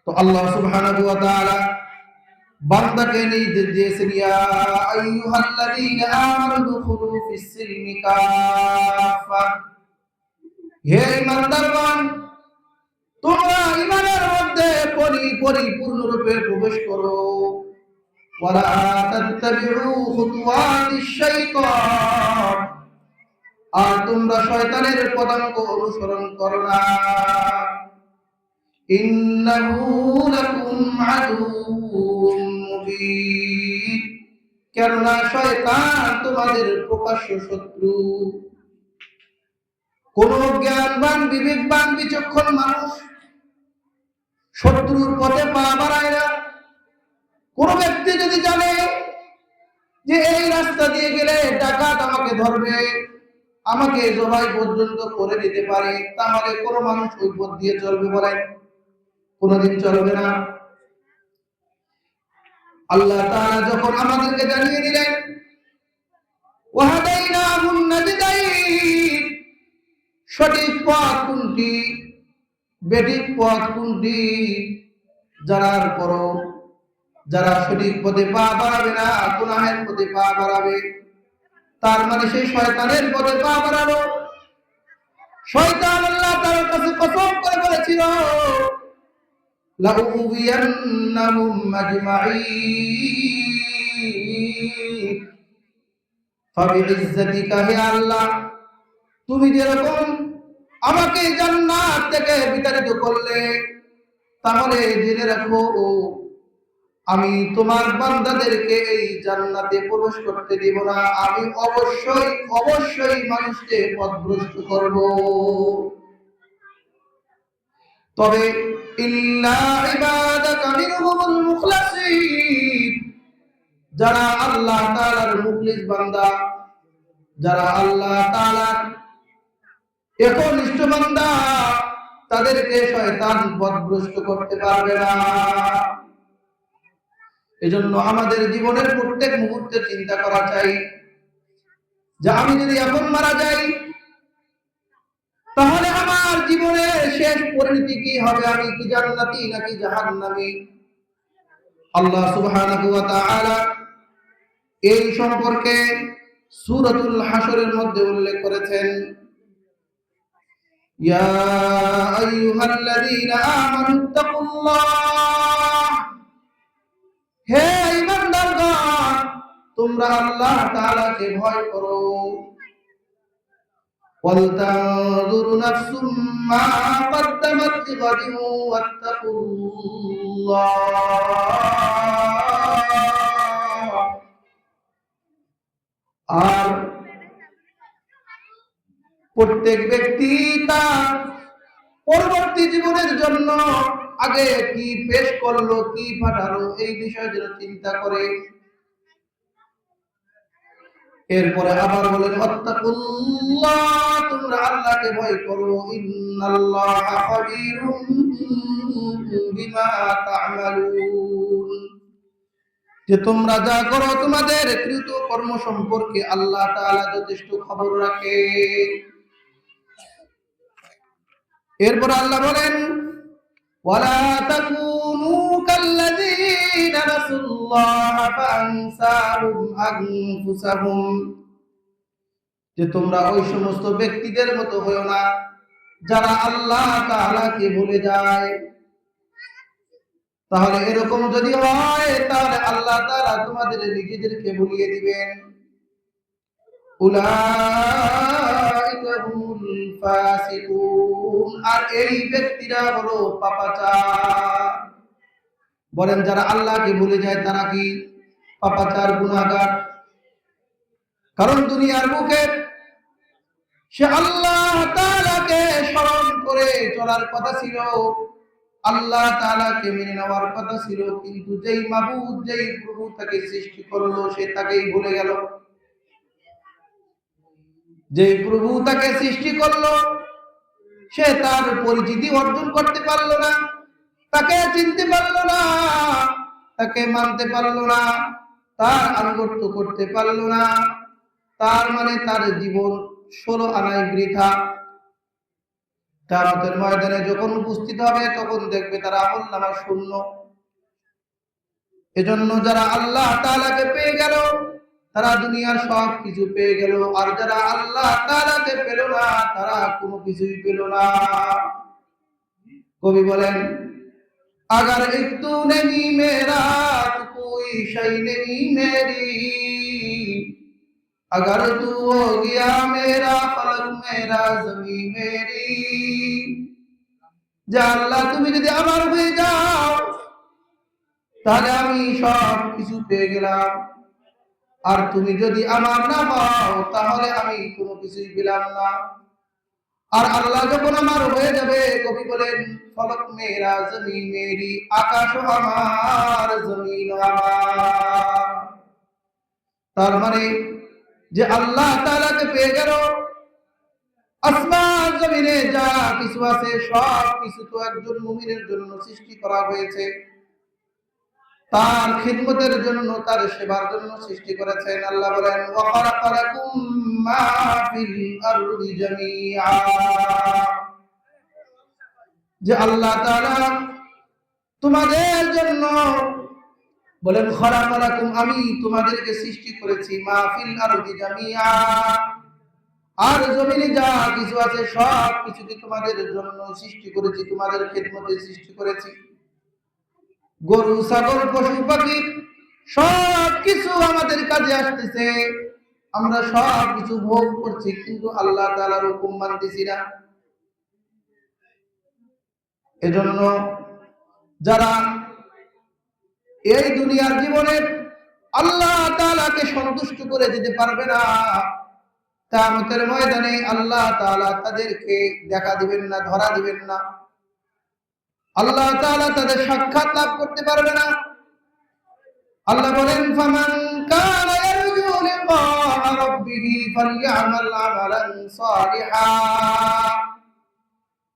তো আল্লাহ সুবহানাহু ওয়া তাআলা বান্দাকে নির্দেশ দিয়েছেন, ইয়া আইয়ুহাল্লাযীনা আমানু দুখুলু ফিস-সিলমি কাফা, হে ঈমানদারগণ, তোমরা ঈমানের মধ্যে পরিপূর্ণরূপে প্রবেশ করো। ওয়ালা তাত্তাবিউ খুতুওয়াতিশ শাইতান, আর তোমরা শয়তানের পদাঙ্ক অনুসরণ করো না। ইন্নাহু লাকুম আদুউম মুবিন, কেননা শয়তান তোমাদের প্রকাশ্য শত্রু। কোন জ্ঞানবান, বিবেকবান, বিচক্ষণ মানুষ শত্রুর পথে পা বাড়ায় না। কোন ব্যক্তি যদি জানে যে এই রাস্তা দিয়ে গেলে ডাকাত আমাকে ধরবে, আমাকে জবাই পর্যন্ত করে দিতে পারে, তাহলে কোন মানুষ ওই পথ দিয়ে চলবে বলেন? কোনদিন চলবে না। আল্লাহ তাআলা যখন আমাদেরকে জানিয়ে দিলেন, ওয়াহাদাইনাহুন নাজদাইন, সঠিক পথ কোনটি, বেঠিক পথ কোনটি জানার পরও যারা সঠিক পথে পা বাড়াবে না, গুনাহের পথে পা বাড়াবে, তার মানে সেই শয়তানের পথে পা বাড়ালো। শয়তান আল্লাহ তাআলার কাছে কসম করে বলেছিল, লাউযিয়ান্নাহুম আজমাঈন, ফাবিইজ্জাতিকা, হে আল্লাহ, তুমি যেরকম আমাকে জান্নাত থেকে বিতাড়িত করলে, তাহলে জেনে রাখো আমি তোমার বান্দাদেরকে এই জান্নাতে প্রবেশ করতে দেব না। আমি অবশ্যই মানুষকে পথভ্রষ্ট করব। তবে ইল্লা ইবাদাকা মিনহুমুল মুখলাসিন, যারা আল্লাহ তাআলার মুখলিস বান্দা, যারা আল্লাহ তাআলার একনিষ্ঠ বান্দা, তাদেরকে শয়তান পথভ্রষ্ট করতে পারবে না। এজন্য আমাদের জীবনের প্রত্যেক মুহূর্তে চিন্তা করা চাই যে আমি যদি এখন মারা যাই, তাহলে আমার জীবনের শেষ পরিণতি কি হবে? আমি কি জান্নাতি নাকি জাহান্নামী? আল্লাহ সুবহানাহু ওয়া তাআলা এই সম্পর্কে সূরাতুল হাশরের মধ্যে উল্লেখ করেছেন, ইয়া আইয়ুহাল্লাযীনা আমানুত্তাকুল্লাহ, হে ঈমানদারগণ, তোমরা আল্লাহ তাআলাকে ভয় করো। ওয়ালতানজুর নাফসুম মা কদ্দামাত লিগাদিন ওয়াত্তাকুল্লাহ, আর প্রত্যেক ব্যক্তি তার পরবর্তী জীবনের জন্য আগে কি পেশ করলো, কি পাঠালো, এই বিষয়ে যেন চিন্তা করে। এরপরে আবার বলেন, ওয়াত্তাকুল্লাহ, তোমরা আল্লাহকে ভয় করো। ইন্নাল্লাহা খাবীরুম বিমা তা'মালুন, যে তোমরা যা করো তোমাদের কৃত কর্ম সম্পর্কে আল্লাহ তাআলা যথেষ্ট খবর রাখে। এরপর আল্লাহ বলেন, ওয়ালা তাকুনু কাল্লাযীনা নাসুল্লাহা ফাআনসাহুম আনফুসাহুম, যে তোমরা ওই সমস্ত ব্যক্তিদের মতো হয়ো না যারা আল্লাহ তাআলাকে ভুলে যায়। তাহলে এরকম যদি হয়, তাহলে আল্লাহ তাআলা তোমাদের নিজেদেরকে ভুলিয়ে দিবেন। উলাইকা হুমুল ফাসিকুন, আর এই ব্যক্তিরা হলো পাপাচার। বলেন, যারা আল্লাহকে ভুলে যায় তারা কি পাপাচার, গুনাহগার? কারণ দুনিয়ার বুকে সে আল্লাহ তাআলাকে স্মরণ করে চলার কথা ছিল, আল্লাহ তাআলাকে মেনে নেওয়ার কথা ছিল, কিন্তু যেই মাবুদ, যেই প্রভু তাকে সৃষ্টি করলো, সে তাকেই ভুলে গেল। যেই প্রভু তাকে সৃষ্টি করলো, সে তার পরিচিতি অর্জন করতে পারলো না, তাকে চিনতে পারলো না, তাকে মানতে পারলো না, তার আনুগত্য করতে পারলো না। তার মানে তার জীবন 16 আনায় বৃথা। কিয়ামতের ময়দানে যখন উপস্থিত হবে তখন দেখবে তার আমলনামা শূন্য। এজন্য যারা আল্লাহ তাআলাকে পেয়ে গেল তারা দুনিয়ার সব কিছু পেয়ে গেল, আর যারা আল্লাহ তাআলাকে পেল না তারা কোনো কিছুই পেল না। কবি বলেন, अगर एक तू नहीं मेरा तो कोई शय नहीं मेरी, अगर तू हो गया मेरा फलक मेरा जमी मेरी। যে আল্লাহ তুমি যদি আমার হয়ে যাও তাহলে আমি সব কিছু পেয়ে গেলাম, আর তুমি যদি আমার না হও তাহলে আমি কোনো কিছুই পেলাম না। আর আল্লাহ যখন আমার হয়ে যাবে, কবি বলেন ফলক মেরা জমিন মেরি, আকাশ আমার জমিন আমার। তার মানে যে আল্লাহ তাআলাকে পেয়ে গেল, আসমান জমিনে যা কিছু আছে সব কিছু তো একজন মুমিনের জন্য সৃষ্টি করা হয়েছে, তার খিদমতের জন্য, তার সেবার জন্য সৃষ্টি করেছেন। আল্লাহ বলেন ওয়া খালাকালাকুম মা ফিল আরদি জামিআ, যে আল্লাহ তাআলা তোমাদের জন্য বলেন খালাকালাকুম, আমি তোমাদেরকে সৃষ্টি করেছি, মা ফিল আরদি জামিআ, আর জমিনে যা কিছু আছে সব কিছুকে তোমাদের জন্য সৃষ্টি করেছি, তোমাদের খিদমতে সৃষ্টি করেছি। গরু ছাগল পশু পাখি সব কিছু আমাদের কাজে আসতেছে, আমরা সব কিছু ভোগ করছি, কিন্তু আল্লাহ তাআলার হুকুম মানতেছি না। এজন্য যারা এই দুনিয়ার জীবনে আল্লাহ তাআলাকে সন্তুষ্ট করে দিতে পারবে না, কিয়ামতের ময়দানে আল্লাহ তাআলা তাদেরকে দেখা দিবেন না, ধরা দিবেন না, আল্লাহ তাআলা তাদের সাক্ষাৎ লাভ করতে পারবে না। আল্লাহ বলেন ফামান কানা ইয়ারজু লিকা রাব্বিহি ফালইআমাল আমালান সালিহা,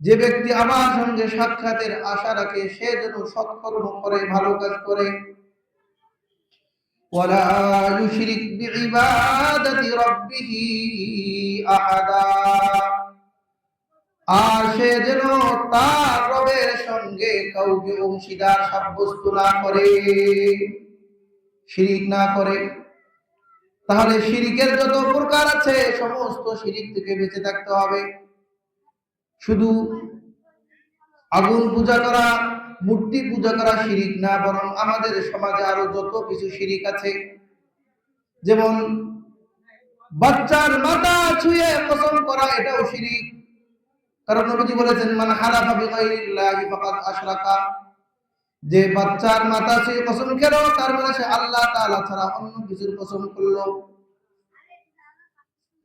যে ব্যক্তি আমার সঙ্গে সাক্ষাতের আশা রাখে সে যেন সৎকর্ম করে, ভালো কাজ করে। ওয়ালা ইউশরিক বিইবাদাতি রাব্বিহি আহাদা, আর সে যেন তার রবের সঙ্গে কাউকে অংশীদার সাব্যস্ত না করে, শিরিক না করে। তাহলে শিরিকের যত প্রকার আছে সমস্ত শিরিক থেকে বেঁচে থাকতে হবে। শুধু আগুন পূজা করা, মূর্তি পূজা করা শিরিক না, বরং আমাদের সমাজে আরো যত কিছু শিরিক আছে, যেমন বাচ্চার মাথা ছুঁয়ে কসম করা, এটাও শিরিক। কারণ নবীজি বলেছেন মান হালাফা বিগাইরিল্লাহি ফাকাদ আশরাকা, যে বাচ্চার মাথা ছুঁয়ে কসম খেলো তার মানে সে আল্লাহ তাআলা ছাড়া অন্য কিছুর কসম করলো।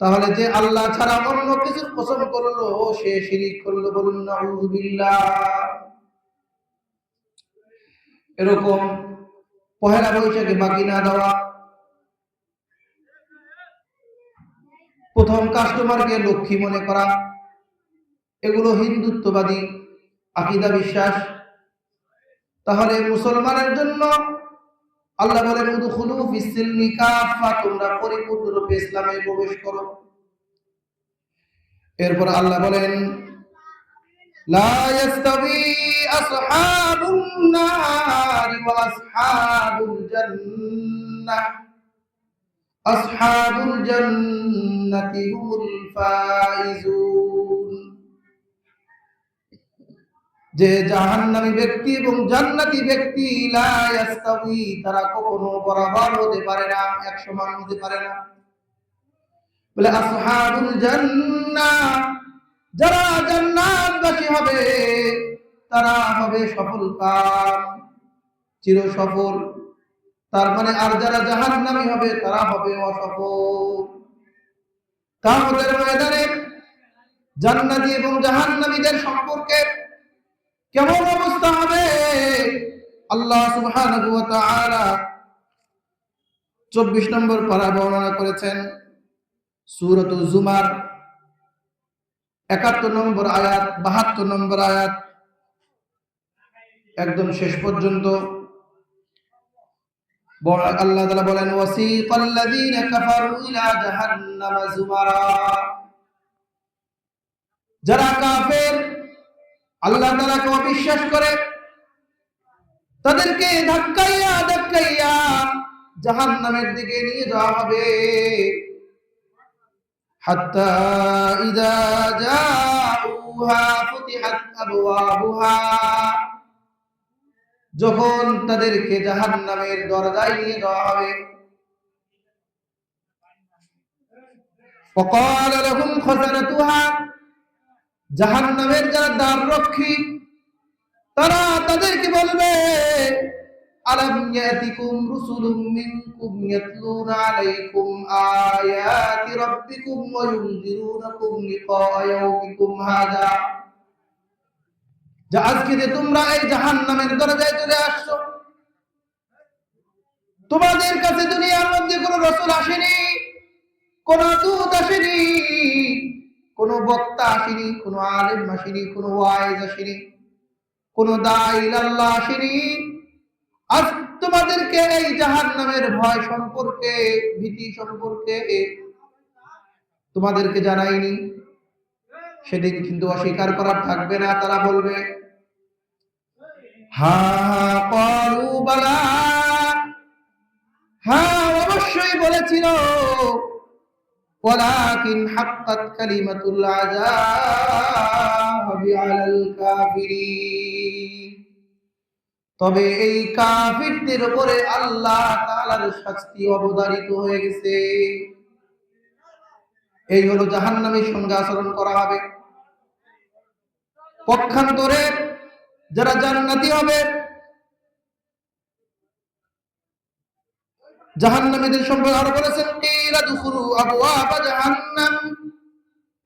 তাহলে যে আল্লাহ ছাড়া অন্য কিছুর কসম করলো সে শিরিক করলো, বলুন নাউযুবিল্লাহ। এরকম পহেলা বৈশাখে বাকি না দেওয়া, প্রথম কাস্টমারকে লক্ষ্মী মনে করা, এগুলো হিন্দুত্ববাদী আকীদা, বিশ্বাস। তাহলে মুসলমানের জন্য আল্লাহ বলেন উদখুলু ফিস-সিলমি কাফা, তোমরা পরিপূর্ণরূপে ইসলামে প্রবেশ করো। এরপর আল্লাহ বলেন লা ইয়াস্তাবি আসহাবুন নারি ওয়া আসহাবুল জান্নাহ, আসহাবুল জান্নাতি হুমুল ফাইজুন, যে জাহান্নামী ব্যক্তি এবং জান্নাতি ব্যক্তি লা ইয়াস্তাবি, তারা কখনো বরাবর হতে পারে না, এক সমান হতে পারে না। বলে আসহাবুল জান্নাহ, যারা জান্নাতবাসী হবে তারা হবে সফল কাম, চির সফল। তার মানে আর যারা জাহান্নামী হবে তারা হবে অসফল। কিয়ামতের ময়দানে জান্নাতি এবং জাহান্নামীদের সম্পর্কে কেমন অবস্থা হবে আল্লাহ সুবহানাহু ওয়া তাআলা 24 নম্বর পারা বর্ণনা করেছেন। সূরাতুল জুমার 71 নম্বর আয়াত, 72 নম্বর আয়াত একদম শেষ পর্যন্ত আল্লাহ তাআলা বলেন ওয়াসিকাল্লাযীনা কাফারু ইলা জাহান্নামা যুমারা, যারা কাফের আল্লাহ তাআলাকে অবিশ্বাস করে তাদেরকে ধাক্কাইয়া ধাক্কাইয়া জাহান্নামের দিকে নিয়ে যাওয়া হবে। হাত্তা ইযা জাউহা ফুতিহাত আবওয়াবুহা, যখন তাদেরকে জাহান্নামের দরজায় নিয়ে যাওয়া হবে। ফাকাল লাহুম খাযানাতুহা, জাহান্নামের যারা দ্বাররক্ষী তারা তাদেরকে বলবে, আলাম ইয়াতিকুম রুসুলুম মিনকুম ইয়াতলুনা আলাইকুম আয়াতি রাব্বিকুম ওয়া ইউনযিরুনাকুম লিকা ইয়াউমিকুম হাযা, যে আজকে যে তোমরা এই জাহান্নামের দরজায় চলে আসছো, তোমাদের কাছে দুনিয়ার মধ্যে কোনো রাসূল আসেনি, কোন দূত আসেনি, কোন বক্তা আসেনি, কোন আলেম আসেনি, কোন ওয়াইজ আসেনি, কোন দাঈ ইলাল্লাহ আসেনি। আজ তোমাদেরকে এই জাহান্নামের ভয় সম্পর্কে, ভীতি সম্পর্কে তোমাদেরকে জানাইনি। সেদিন কিন্তু অস্বীকার করার থাকবে না, তারা বলবে হা ক্বালু বালা, হ্যাঁ অবশ্যই বলেছিল, ওয়ালাকিন হাক্কাত কালিমাতুল আযাবি আলাল কাফিরিন, তবে এই কাফিরদের উপরে আল্লাহ তাআলার শাস্তি অবধারিত হয়ে গেছে। এই হলো জাহান্নামের সঙ্গে আচরণ করা হবে। পক্ষান্তরে যারা জান্নাতি হবে, জাহান্নামীদের সম্পর্কে আরো বলেছেন, কিলা দুখুলু আবওয়াবা জাহান্নাম,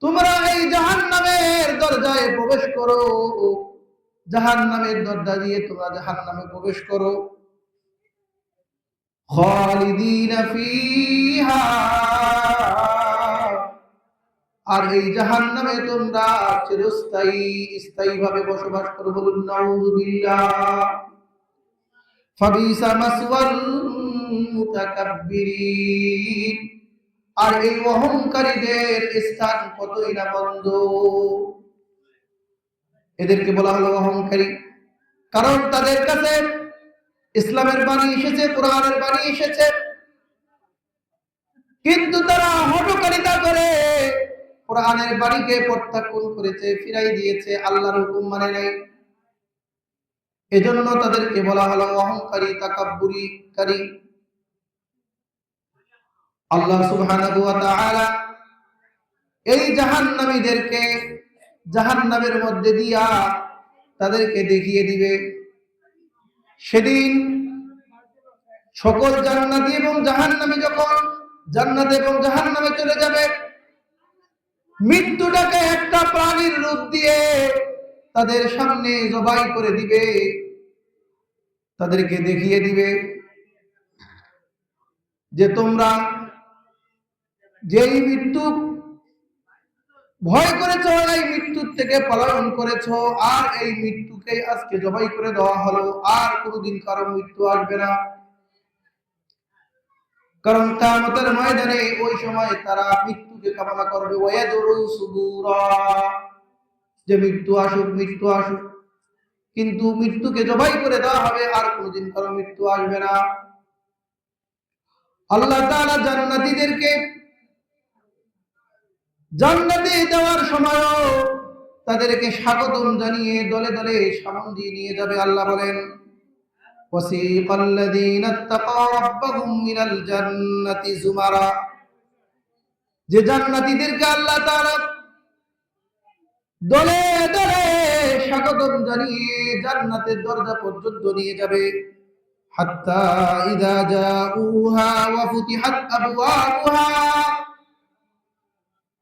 তোমরা এই জাহান্নামের দরজায় প্রবেশ করো, জাহান্নামের দরজা দিয়ে তোমরা জাহান্নামে প্রবেশ করো। খালিদিনা ফিহা, আর এই জাহান্নামে তোমরা চিরস্থায়ী স্থায়ীভাবে বসবাস করো। বলুন নাউযুবিল্লাহ। ফাবিসা মাসওয়াল মুতাকাব্বিরিন, আর এই অহংকারীদের স্থান কতই না মন্দ। এদেরকে বলা হলো অহংকারী, কারণ তাদের কাছে ইসলামের বাণী এসেছে, কোরআনের বাণী এসেছে, কিন্তু তারা হঠকারিতা করে কোরআনের বাণীকে প্রত্যাখ্যান করেছে, ফিরাই দিয়েছে, আল্লাহর হুকুম মানে নাই। এজন্য তাদেরকে বলা হলো অহংকারী, তাকাব্বুরিকারী। আল্লাহ সুবহানাহু ওয়া তাআলা এই জাহান্নামীদেরকে জাহান্নামের মধ্যে দিয়া তাদেরকে দেখিয়ে দিবে। সেদিন সকল জান্নাতি এবং জাহান্নামী যখন জান্নাত এবং জাহান্নামে চলে যাবে, মৃত্যুটাকে একটা প্রাণীর রূপ দিয়ে তাদের সামনে জবাই করে দিবে, তাদেরকে দেখিয়ে দিবে যে তোমরা যেই মৃত্যু ভয় করেছ, এই মৃত্যুর থেকে পলায়ন করেছ, আর এই মৃত্যুকে আজকে জবাই করে দেওয়া হলো, আর কোনোদিন কারো মৃত্যু আসবে না। কারণ কিয়ামতের ময়দানে ওই সময় তারা মৃত্যুকে কামনা করবে, ওয়ায়াদুরু সুবুরা, যে মৃত্যু আসুক, মৃত্যু আসুক, কিন্তু মৃত্যুকে জবাই করে দেওয়া হবে, আর কোনোদিন কারো মৃত্যু আসবে না। আল্লাহ তাআলা জান্নাতীদেরকে জান্নাতে যাওয়ার সময় তাদেরকে স্বাগতম জানিয়ে দলে দলে সামনে দিয়ে নিয়ে যাবে। আল্লাহ বলেন, ওয়াসিকাল্লাযীনা ইত্তাকাউ রাব্বাহুম মিনাল জান্নাতি যুমারা, যে জান্নাতীদেরকে আল্লাহ তাআলা দলে দলে স্বাগতম জানিয়ে জান্নাতের দরজা পর্যন্ত নিয়ে যাবে। হাত্তা ইযা জাউহা ওয়া ফুতিহাত আবওয়াবুহা,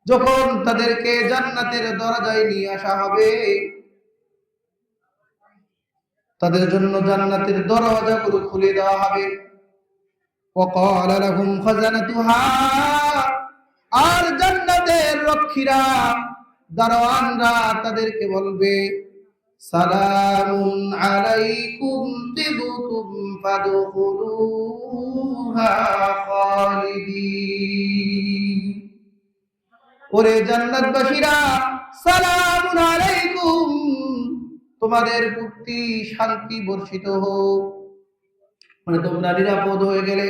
যখন তাদেরকে জান্নাতের দরজায় নিয়ে আসা হবে, তাদের জন্য জান্নাতের দরজাগুলো খুলে দেওয়া হবে। ওয়াকালা লাহুম খাযানাতুহা, আর জান্নাতের রক্ষীরা, দারোয়ানরা তাদেরকে বলবে, সালামুন আলাইকুম তিবতুম ফাদখুলুহা খালিদিন, ওরে জান্নাতবাসীরা, সালামুন আলাইকুম, তোমাদের প্রতি শান্তি বর্ষিত হোক, মানে তোমরা নিরাপদ হয়ে গেলে,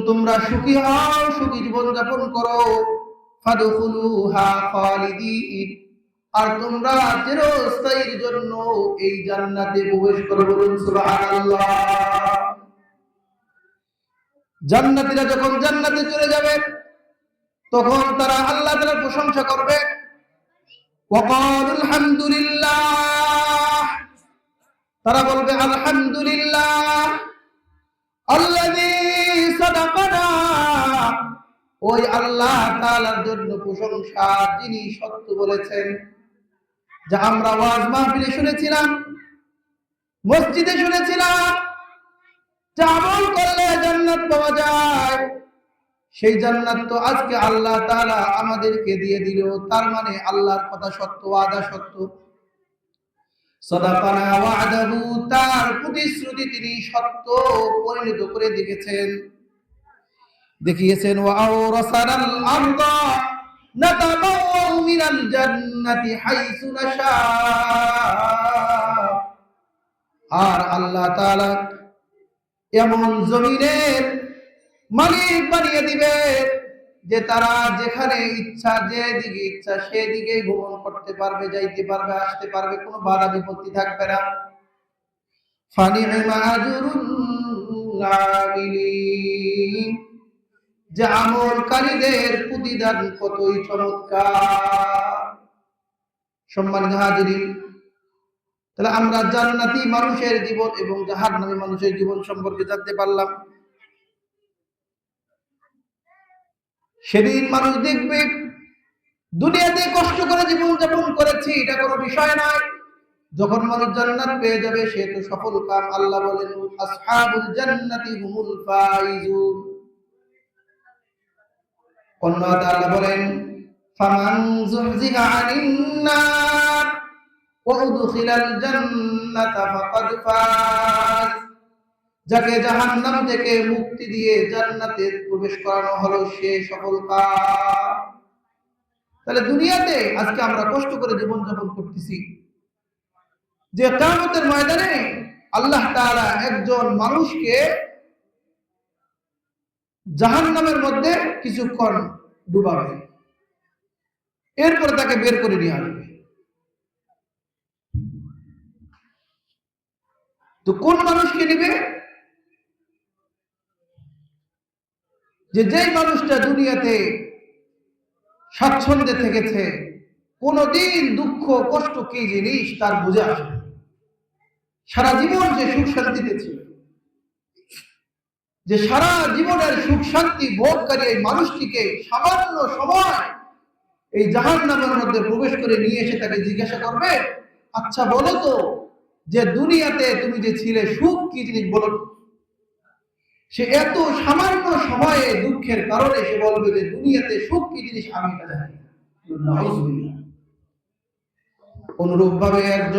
তোমরা সুখী হও, সুখী জীবন যাপন করো, ফাদখুলুহা খালিদিন, আর তোমরা চিরস্থায়ীর জন্য এই জান্নাতে প্রবেশ করো। বলুন সুবহানাল্লাহ। জান্নাতীরা যখন জান্নাতে চলে যাবে তখন তারা আল্লাহ তাআলার প্রশংসা করবে, ওয়াকালুল হামদুলিল্লাহ, তারা বলবে আলহামদুলিল্লাহ, আল্লাযী সাদাকানা, ওই আল্লাহ তাআলার জন্য প্রশংসা যিনি সত্য বলেছেন। যা আমরা ওয়াজ মাহফিলে শুনেছিলাম, মসজিদে শুনেছিলাম, যা আমল করলে জান্নাত পাওয়া যায়, সেই জান্নাত তো আজকে আল্লাহ তাআলা আমাদেরকে দিয়ে দিল। তার মানে আল্লাহর কথা সত্য, ওয়াদা সত্য। সাদাকানা ওয়া'দাহু, তার প্রতিশ্রুতি তিনি সত্য পরিণত করে দেখিয়েছেন। ওয়া আওরাসানাল আরদা নাতাবাওয়াউ মিনাল জান্নাতি হাইসু নাশা, আর আল্লাহ তাআলা এমন জমিনের মালিক বানিয়ে দিবে যে তারা যেখানে ইচ্ছা, যেদিকে ইচ্ছা সেদিকেই ভ্রমণ করতে পারবে, যাইতে পারবে, আসতে পারবে, কোনো বাধা বিপত্তি থাকবে না। ফানি'মা আজরুল আমিলিন, যে আমলকারীদের প্রতিদান কতই চমৎকার। সম্মানিত হাজিরিন, তাহলে আমরা জান্নাতি মানুষের জীবন এবং জাহান্নামী মানুষের জীবন সম্পর্কে জানতে পারলাম। সেদিন মানুষ দেখবে দুনিয়াতে কষ্ট করে জীবন যাপন করেছি, এটা কোনো বিষয় নয়। যখন মানুষ জান্নাত পেয়ে যাবে সে তো সফল কাম। আল্লাহ বলেন, আসহাবুল জান্নাতি হুমুল ফাইজুন। অন্যথা আল্লাহ বলেন, ফামান যুহজিহা আনিন নার ওয়া উদখিলাল জান্নাতা ফাকাদ ফাজ, যাকে জাহান্নাম থেকে মুক্তি দিয়ে জান্নাতে প্রবেশ করানো হলো সে সফল কাম। তাহলে দুনিয়াতে আজকে আমরা কষ্ট করে জীবন যাপন করতেছি, যে কিয়ামতের ময়দানে আল্লাহ তাআলা একজন মানুষকে জাহান্নামের মধ্যে কিছুক্ষণ ডুবাবে, এরপর তাকে বের করে নিয়ে আসবে। তো কোন মানুষকে নিবে? যেই মানুষটা দুনিয়াতে স্বাচ্ছন্দ্যে থেকেছে, কোনদিন দুঃখ কষ্ট কি জিনিস তার বুঝে আসে, সারা জীবন যে সুখ শান্তিতে ছিল, যে সারা জীবনের সুখ শান্তি ভোগকারী এই মানুষটিকে সামান্য সময় এই জাহান্নামের মধ্যে প্রবেশ করে নিয়ে এসে তাকে জিজ্ঞাসা করবে, আচ্ছা বলো তো, যে দুনিয়াতে তুমি যে ছিলে সুখ কি জিনিস বলো। সে এত সামান্য সময়ে দুঃখের কারণে সে বলবে যে দুনিয়াতে সুখ কি জিনিস আমি এটা জানি। অনুরূপ ভাবে একজন